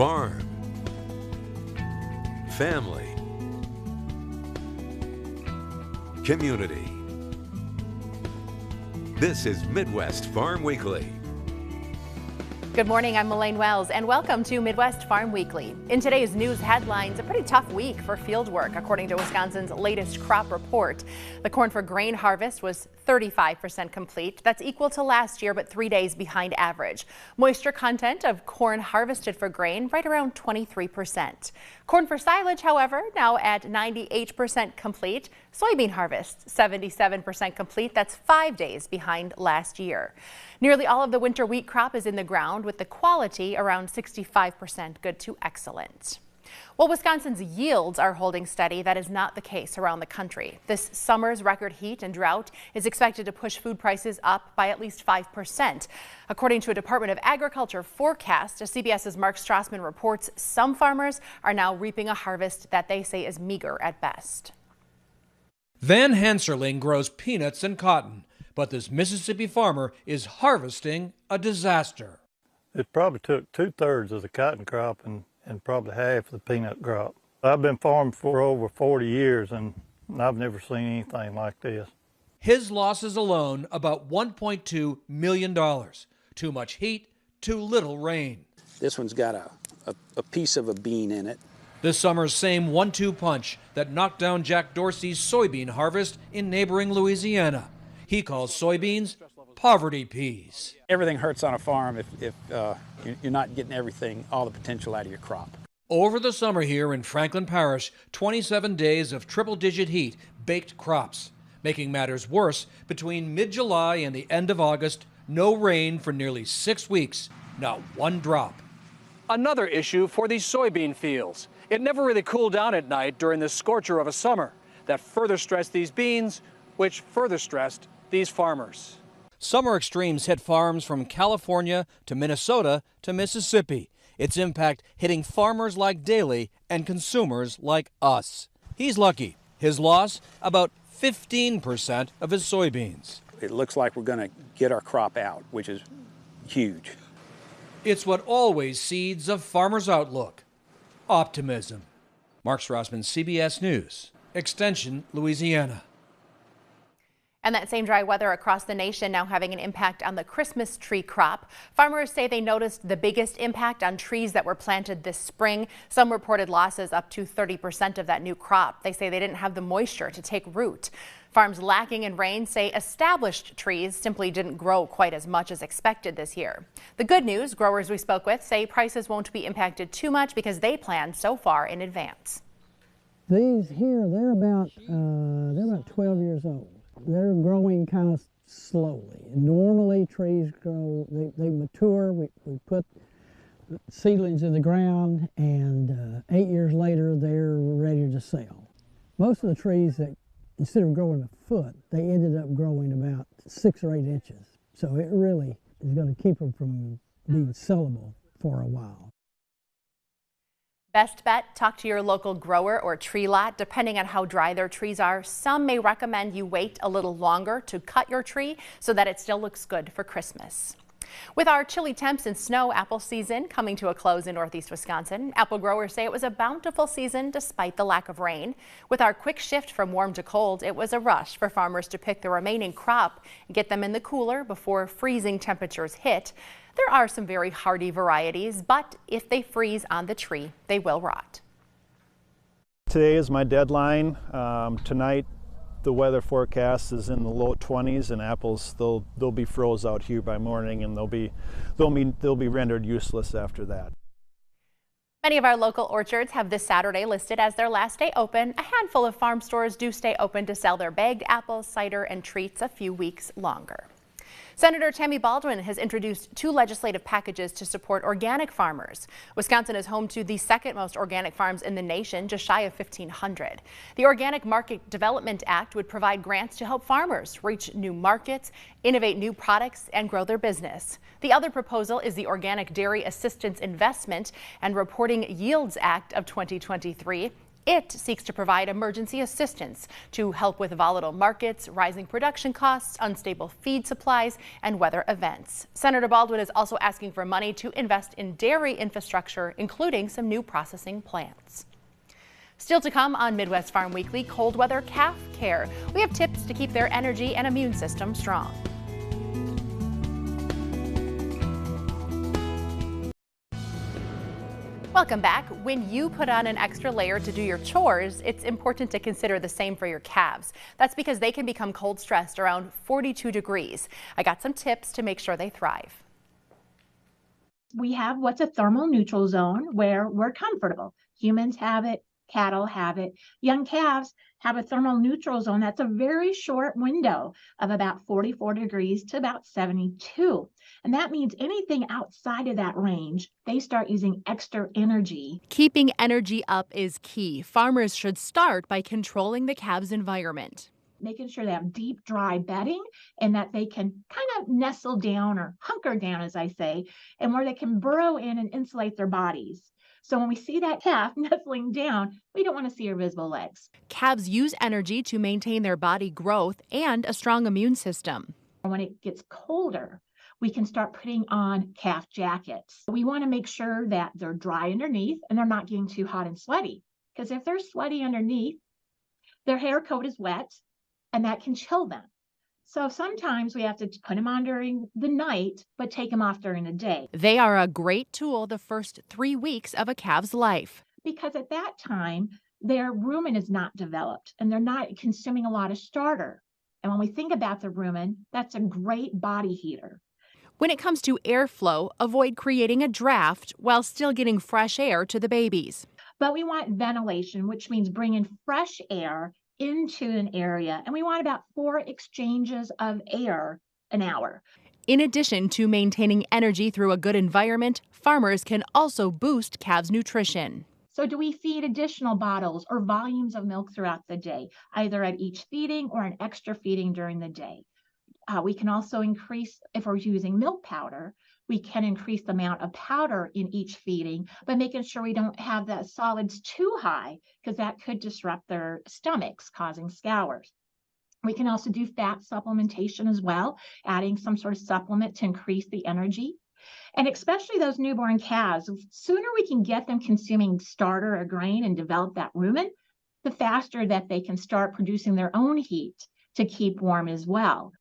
farm, family, community. This is Midwest Farm Weekly. Good morning, I'm Elaine Wells, and welcome to Midwest Farm Weekly. In today's news headlines, a pretty tough week for field work, according to Wisconsin's latest crop report. The corn for grain harvest was 35% complete. That's equal to last year, but 3 days behind average. Moisture content of corn harvested for grain, right around 23%. Corn for silage, however, now at 98% complete. Soybean harvest, 77% complete. That's 5 days behind last year. Nearly all of the winter wheat crop is in the ground, with the quality around 65% good to excellent. While Wisconsin's yields are holding steady, that is not the case around the country. This summer's record heat and drought is expected to push food prices up by at least 5%. According to a Department of Agriculture forecast, CBS's Mark Strassman reports some farmers are now reaping a harvest that they say is meager at best. Van Hanserling grows peanuts and cotton, but this Mississippi farmer is harvesting a disaster. It probably took 2/3 of the cotton crop and probably half of the peanut crop. I've been farming for over 40 years and I've never seen anything like this. His losses alone about $1.2 million. Too much heat, too little rain. This one's got a piece of a bean in it. This summer's same 1-2 punch that knocked down Jack Dorsey's soybean harvest in neighboring Louisiana. He calls soybeans poverty peas. Everything hurts on a farm if you're not getting everything, all the potential out of your crop. Over the summer here in Franklin Parish, 27 days of triple-digit heat baked crops. Making matters worse, between mid-July and the end of August, no rain for nearly 6 weeks, not one drop. Another issue for these soybean fields. It never really cooled down at night during the scorcher of a summer. That further stressed these beans, which further stressed these farmers. Summer extremes hit farms from California to Minnesota to Mississippi. Its impact hitting farmers like Daly and consumers like us. He's lucky. His loss, about 15% of his soybeans. It looks like we're going to get our crop out, which is huge. It's what always seeds a farmer's outlook. Optimism. Mark Strassman, CBS News, Extension, Louisiana. And that same dry weather across the nation now having an impact on the Christmas tree crop. Farmers say they noticed the biggest impact on trees that were planted this spring. Some reported losses up to 30% of that new crop. They say they didn't have the moisture to take root. Farms lacking in rain say established trees simply didn't grow quite as much as expected this year. The good news, growers we spoke with say prices won't be impacted too much because they planned so far in advance. These here, they're about 12 years old. They're growing kind of slowly. Normally trees grow, they mature, we put seedlings in the ground, and 8 years later they're ready to sell. Most of the trees that, instead of growing a foot, they ended up growing about 6 or 8 inches. So it really is going to keep them from being sellable for a while. Best bet, talk to your local grower or tree lot. Depending on how dry their trees are, some may recommend you wait a little longer to cut your tree so that it still looks good for Christmas. With our chilly temps and snow, apple season coming to a close in northeast Wisconsin, apple growers say it was a bountiful season despite the lack of rain. With our quick shift from warm to cold, it was a rush for farmers to pick the remaining crop and get them in the cooler before freezing temperatures hit. There are some very hardy varieties, but if they freeze on the tree, they will rot. Today is my deadline. Tonight the weather forecast is in the low 20s, and apples they'll be froze out here by morning, and they'll be rendered useless after that. Many of our local orchards have this Saturday listed as their last day open. A handful of farm stores do stay open to sell their bagged apples, cider, and treats a few weeks longer. Senator Tammy Baldwin has introduced 2 legislative packages to support organic farmers. Wisconsin is home to the second most organic farms in the nation, just shy of 1,500. The Organic Market Development Act would provide grants to help farmers reach new markets, innovate new products, and grow their business. The other proposal is the Organic Dairy Assistance Investment and Reporting Yields Act of 2023. It seeks to provide emergency assistance to help with volatile markets, rising production costs, unstable feed supplies, and weather events. Senator Baldwin is also asking for money to invest in dairy infrastructure, including some new processing plants. Still to come on Midwest Farm Weekly, cold weather calf care. We have tips to keep their energy and immune system strong. Welcome back. When you put on an extra layer to do your chores, it's important to consider the same for your calves. That's because they can become cold stressed around 42 degrees. I got some tips to make sure they thrive. We have what's a thermal neutral zone where we're comfortable. Humans have it, cattle have it. Young calves have a thermal neutral zone that's a very short window of about 44 degrees to about 72. And that means anything outside of that range, they start using extra energy. Keeping energy up is key. Farmers should start by controlling the calves' environment. Making sure they have deep, dry bedding and that they can kind of nestle down or hunker down, as I say, and where they can burrow in and insulate their bodies. So when we see that calf nestling down, we don't want to see her visible legs. Calves use energy to maintain their body growth and a strong immune system. When it gets colder, we can start putting on calf jackets. We want to make sure that they're dry underneath and they're not getting too hot and sweaty. Because if they're sweaty underneath, their hair coat is wet and that can chill them. So sometimes we have to put them on during the night, but take them off during the day. They are a great tool the first 3 weeks of a calf's life. Because at that time, their rumen is not developed and they're not consuming a lot of starter. And when we think about the rumen, that's a great body heater. When it comes to airflow, avoid creating a draft while still getting fresh air to the babies. But we want ventilation, which means bringing fresh air into an area, and we want about 4 exchanges of air an hour. In addition to maintaining energy through a good environment, farmers can also boost calves' nutrition. So do we feed additional bottles or volumes of milk throughout the day, either at each feeding or an extra feeding during the day? We can also increase, if we're using milk powder, we can increase the amount of powder in each feeding, but making sure we don't have the solids too high because that could disrupt their stomachs, causing scours. We can also do fat supplementation as well, adding some sort of supplement to increase the energy. And especially those newborn calves, the sooner we can get them consuming starter or grain and develop that rumen, the faster that they can start producing their own heat to keep warm as well.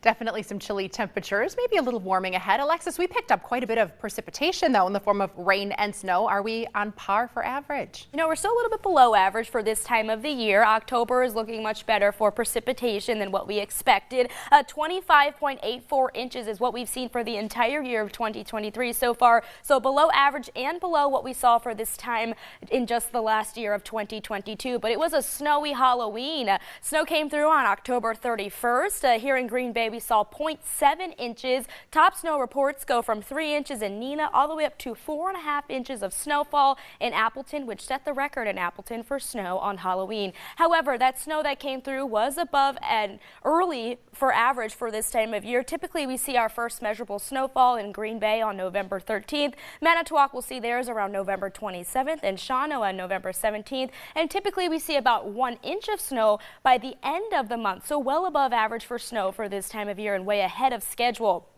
Definitely some chilly temperatures, maybe a little warming ahead. Alexis, we picked up quite a bit of precipitation, though, in the form of rain and snow. Are we on par for average? You know, we're still a little bit below average for this time of the year. October is looking much better for precipitation than what we expected. 25.84 inches is what we've seen for the entire year of 2023 so far. So below average and below what we saw for this time in just the last year of 2022. But it was a snowy Halloween. Snow came through on October 31st. Here in Green Bay, we saw 0.7 inches. Top snow reports go from 3 inches in Neenah all the way up to 4.5 inches of snowfall in Appleton, which set the record in Appleton for snow on Halloween. However, that snow that came through was above and early for average for this time of year. Typically, we see our first measurable snowfall in Green Bay on November 13th. Manitowoc will see theirs around November 27th and Shawano on November 17th. And typically, we see about 1 inch of snow by the end of the month, so well above average for snow for this time of year and way ahead of schedule.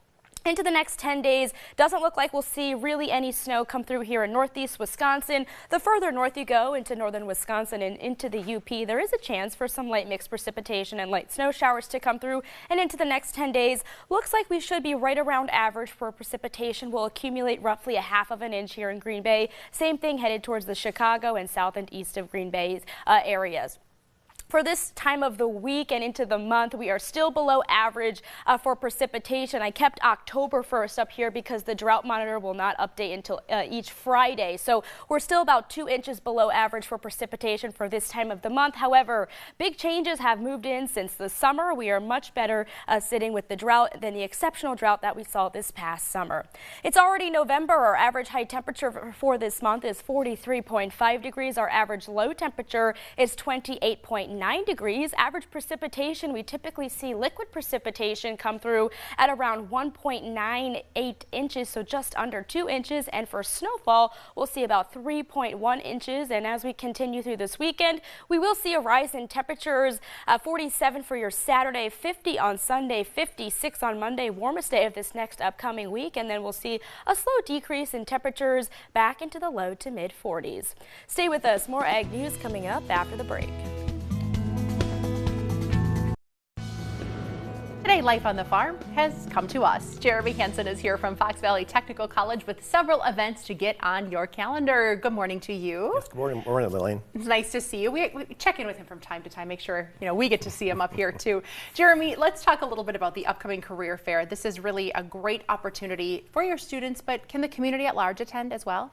Into the next 10 days, doesn't look like we'll see really any snow come through here in northeast Wisconsin. The further north you go into northern Wisconsin and into the UP, there is a chance for some light mixed precipitation and light snow showers to come through. And into the next 10 days, looks like we should be right around average for precipitation. We'll accumulate roughly 1/2 inch here in Green Bay. Same thing headed towards the Chicago and south and east of Green Bay areas. For this time of the week and into the month, we are still below average for precipitation. I kept October 1st up here because the drought monitor will not update until each Friday. So we're still about 2 inches below average for precipitation for this time of the month. However, big changes have moved in since the summer. We are much better sitting with the drought than the exceptional drought that we saw this past summer. It's already November. Our average high temperature for this month is 43.5 degrees. Our average low temperature is 28.9 79.9 degrees. Average precipitation, we typically see liquid precipitation come through at around 1.98 inches, so just under 2 inches. And for snowfall, we'll see about 3.1 inches. And as we continue through this weekend, we will see a rise in temperatures. 47 for your Saturday, 50 on Sunday, 56 on Monday, warmest day of this next upcoming week. And then we'll see a slow decrease in temperatures back into the low to mid 40s. Stay with us. More ag news coming up after the break. Today, life on the farm has come to us. Jeremy Hansen is here from Fox Valley Technical College with several events to get on your calendar. Good morning to you. Yes, good morning, Elaine. It's nice to see you. We check in with him from time to time, make sure we get to see him up here too. Jeremy, let's talk a little bit about the upcoming career fair. This is really a great opportunity for your students, but can the community at large attend as well?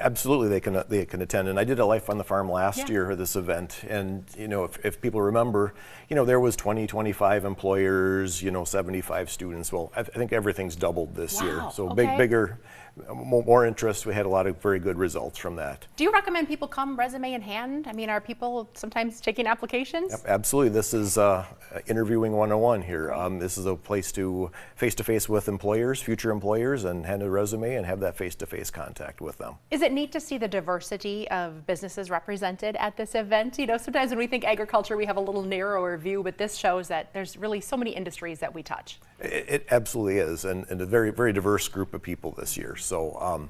Absolutely, they can attend. And I did a Life on the Farm last year at this event. And if people remember, there was 25 employers, 75 students. Well, I think everything's doubled this year. So bigger, more interest. We had a lot of very good results from that. Do you recommend people come resume in hand? I mean, are people sometimes taking applications? Yep, absolutely. This is interviewing 101 here. This is a place to face-to-face with employers, future employers, and hand a resume and have that face-to-face contact with them. Is it neat to see the diversity of businesses represented at this event? Sometimes when we think agriculture, we have a little narrower view, but this shows that there's really so many industries that we touch. It absolutely is, and a very, very diverse group of people this year. So,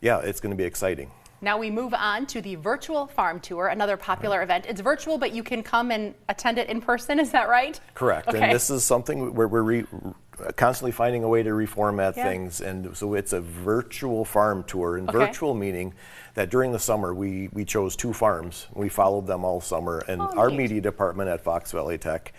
yeah, it's going to be exciting. Now we move on to the virtual farm tour, another popular event. It's virtual, but you can come and attend it in person. Is that right? Correct. Okay. And this is something where we're constantly finding a way to reformat things. And so it's a virtual farm tour, and virtual meaning that during the summer we chose 2 farms. We followed them all summer, and our media department at Fox Valley Tech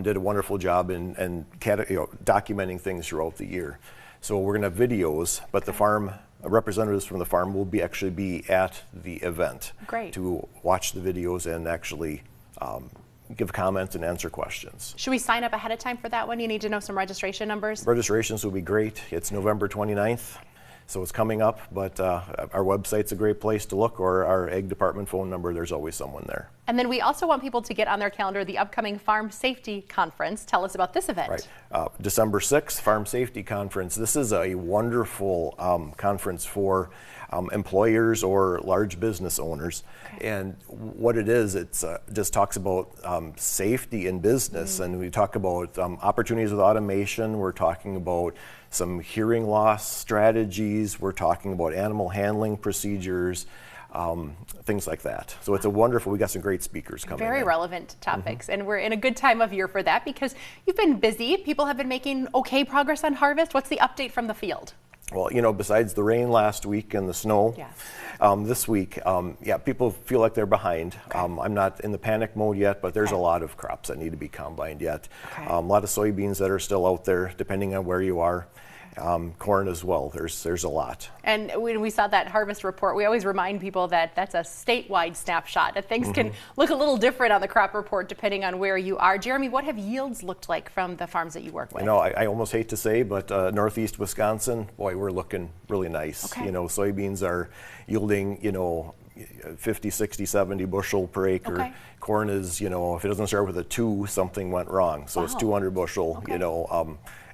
did a wonderful job in documenting things throughout the year. So we're going to have videos, but the farm representatives from the farm will actually be at the event to watch the videos and actually give comments and answer questions. Should we sign up ahead of time for that one? You need to know some registration numbers. Registrations will be great. It's November 29th. So it's coming up, but our website's a great place to look, or our ag department phone number. There's always someone there. And then we also want people to get on their calendar the upcoming Farm Safety Conference. Tell us about this event. Right. December 6th, Farm Safety Conference. This is a wonderful conference for employers or large business owners. And what it is, it's just talks about safety in business. And we talk about opportunities with automation. We're talking about some hearing loss strategies. We're talking about animal handling procedures, things like that. So it's a wonderful, we got some great speakers coming. Very relevant topics, and we're in a good time of year for that because you've been busy. People have been making okay progress on harvest. What's the update from the field? Well, besides the rain last week and the snow this week, people feel like they're behind. I'm not in the panic mode yet, but there's a lot of crops that need to be combined yet. A lot of soybeans that are still out there, depending on where you are. Corn as well. There's a lot. And when we saw that harvest report, we always remind people that that's a statewide snapshot. That things can look a little different on the crop report depending on where you are. Jeremy, what have yields looked like from the farms that you work with? I almost hate to say, but northeast Wisconsin, boy, we're looking really nice. Soybeans are yielding, 50, 60, 70 bushel per acre. Corn is, if it doesn't start with a 2, something went wrong. So it's 200 bushel,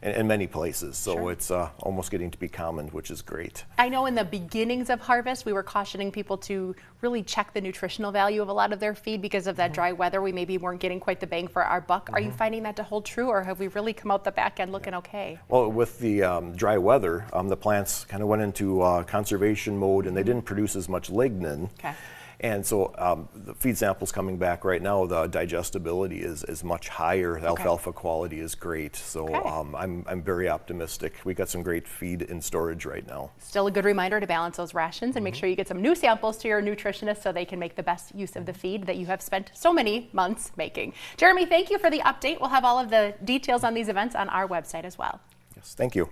in many places. So it's almost getting to be common, which is great. I know in the beginnings of harvest, we were cautioning people to really check the nutritional value of a lot of their feed because of that dry weather. We maybe weren't getting quite the bang for our buck. Are you finding that to hold true, or have we really come out the back end looking okay? Well, with the dry weather, the plants kind of went into conservation mode, and they didn't produce as much lignin. And so the feed samples coming back right now, the digestibility is much higher. The alfalfa quality is great. So I'm very optimistic. We got some great feed in storage right now. Still a good reminder to balance those rations and make sure you get some new samples to your nutritionist so they can make the best use of the feed that you have spent so many months making. Jeremy, thank you for the update. We'll have all of the details on these events on our website as well. Yes, thank you.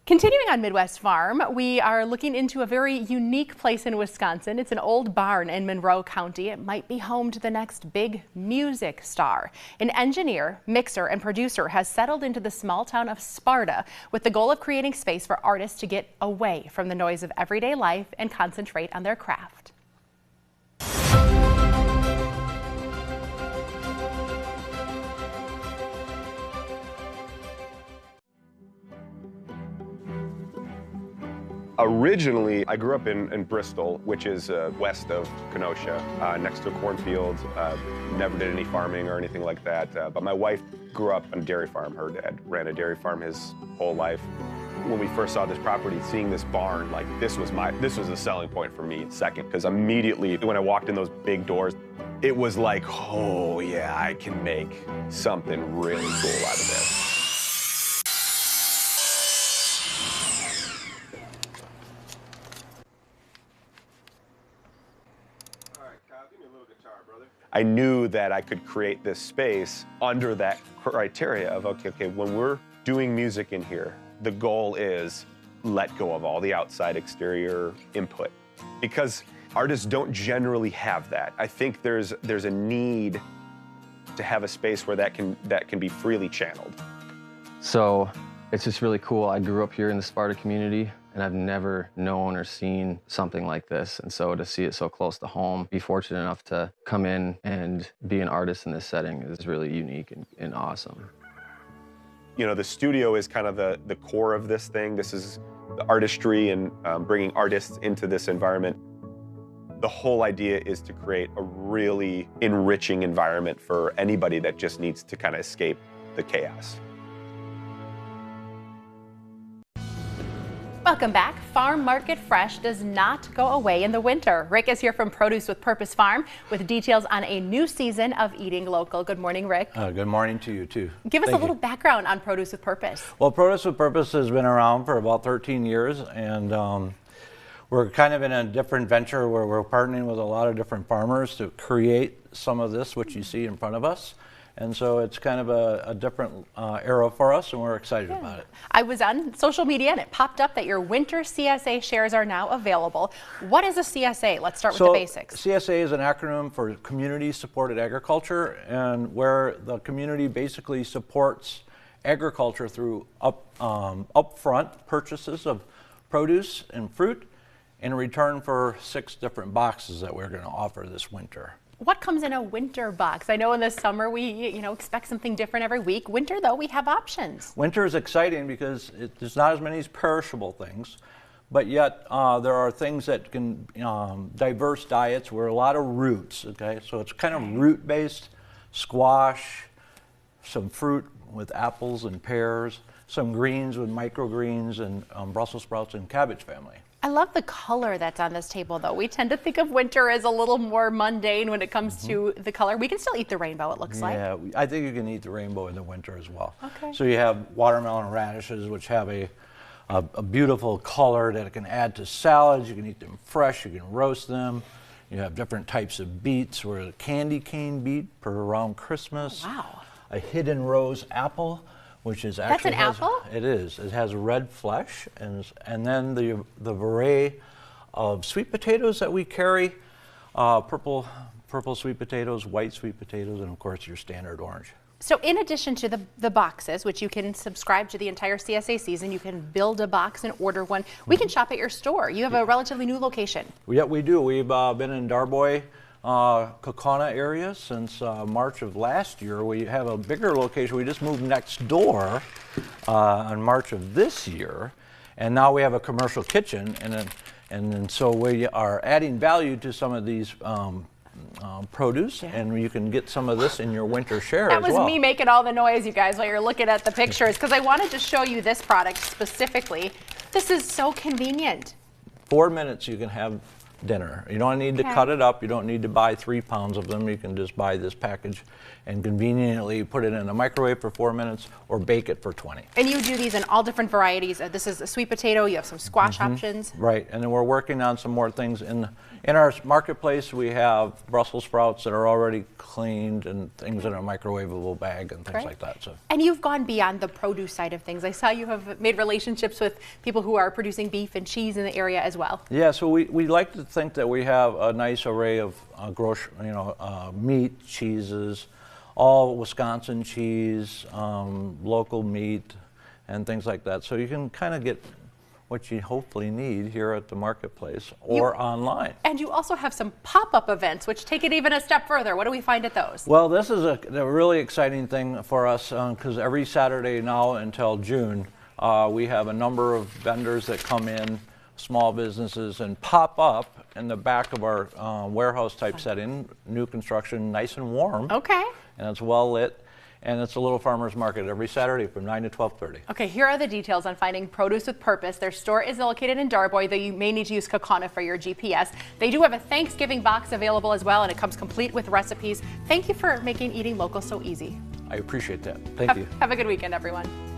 Continuing on Midwest Farm, we are looking into a very unique place in Wisconsin. It's an old barn in Monroe County. It might be home to the next big music star. An engineer, mixer, and producer has settled into the small town of Sparta with the goal of creating space for artists to get away from the noise of everyday life and concentrate on their craft. Originally, I grew up in Bristol, which is west of Kenosha, next to a cornfield. Never did any farming or anything like that. But my wife grew up on a dairy farm. Her dad ran a dairy farm his whole life. When we first saw this property, seeing this barn, like this was the selling point for me second, because immediately when I walked in those big doors, it was like, oh yeah, I can make something really cool out of this. I knew that I could create this space under that criteria of, okay, when we're doing music in here, the goal is let go of all the outside exterior input. Because artists don't generally have that. I think there's a need to have a space where that can be freely channeled. So it's just really cool. I grew up here in the Sparta community, and I've never known or seen something like this. And so to see it so close to home, be fortunate enough to come in and be an artist in this setting is really unique and awesome. You know, the studio is kind of the core of this thing. This is the artistry and bringing artists into this environment. The whole idea is to create a really enriching environment for anybody that just needs to kind of escape the chaos. Welcome back. Farm Market Fresh does not go away in the winter. Rick is here from Produce with Purpose Farm with details on a new season of eating local. Good morning, Rick. Good morning to you, too. Give us a little background on Produce with Purpose. Well, Produce with Purpose has been around for about 13 years, and we're kind of in a different venture where we're partnering with a lot of different farmers to create some of this, which you see in front of us. And so it's kind of a different era for us, and we're excited about it. I was on social media, and it popped up that your winter CSA shares are now available. What is a CSA? Let's start with the basics. CSA is an acronym for Community Supported Agriculture, and where the community basically supports agriculture through upfront purchases of produce and fruit in return for 6 different boxes that we're going to offer this winter. What comes in a winter box? I know in the summer we expect something different every week. Winter, though, we have options. Winter is exciting because there's not as many perishable things, but yet there are things that can, diverse diets where a lot of roots, okay? So it's kind of root-based, squash, some fruit with apples and pears, some greens with microgreens and Brussels sprouts and cabbage family. I love the color that's on this table, though. We tend to think of winter as a little more mundane when it comes to the color. We can still eat the rainbow, it looks like. Yeah, I think you can eat the rainbow in the winter as well. Okay. So you have watermelon radishes, which have a beautiful color that it can add to salads. You can eat them fresh, you can roast them. You have different types of beets, where a candy cane beet for around Christmas. Oh, wow. A hidden rose apple, which is actually That's an apple? It is. It has red flesh, and then the array of sweet potatoes that we carry, purple sweet potatoes, white sweet potatoes, and of course your standard orange. So in addition to the boxes, which you can subscribe to the entire CSA season, you can build a box and order one. We can shop at your store. You have a relatively new location. Yeah, we do. We've been in Darboy, Kaukauna area since March of last year. We have a bigger location. We just moved next door in March of this year, and now we have a commercial kitchen, and so we are adding value to some of these produce, and you can get some of this in your winter share as well. That was me making all the noise, you guys, while you're looking at the pictures, because I wanted to show you this product specifically. This is so convenient. 4 minutes you can have dinner. You don't need to cut it up. You don't need to buy 3 pounds of them. You can just buy this package and conveniently put it in the microwave for 4 minutes or bake it for 20. And you do these in all different varieties. This is a sweet potato. You have some squash options. Right, and then we're working on some more things. In our marketplace, we have Brussels sprouts that are already cleaned and things in a microwavable bag and things like that. So. And you've gone beyond the produce side of things. I saw you have made relationships with people who are producing beef and cheese in the area as well. Yeah, so we like to think that we have a nice array of meat, cheeses, all Wisconsin cheese, local meat, and things like that. So you can kind of get what you hopefully need here at the marketplace or online. And you also have some pop-up events, which take it even a step further. What do we find at those? Well, this is a really exciting thing for us because every Saturday now until June, we have a number of vendors that come in small businesses and pop up in the back of our warehouse type setting, new construction, nice and warm. Okay. And it's well lit. And it's a little farmer's market every Saturday from 9 to 12:30. Okay, here are the details on finding produce with purpose. Their store is located in Darboy, though you may need to use Kaukauna for your GPS. They do have a Thanksgiving box available as well, and it comes complete with recipes. Thank you for making eating local so easy. I appreciate that. Thank you. Have a good weekend, everyone.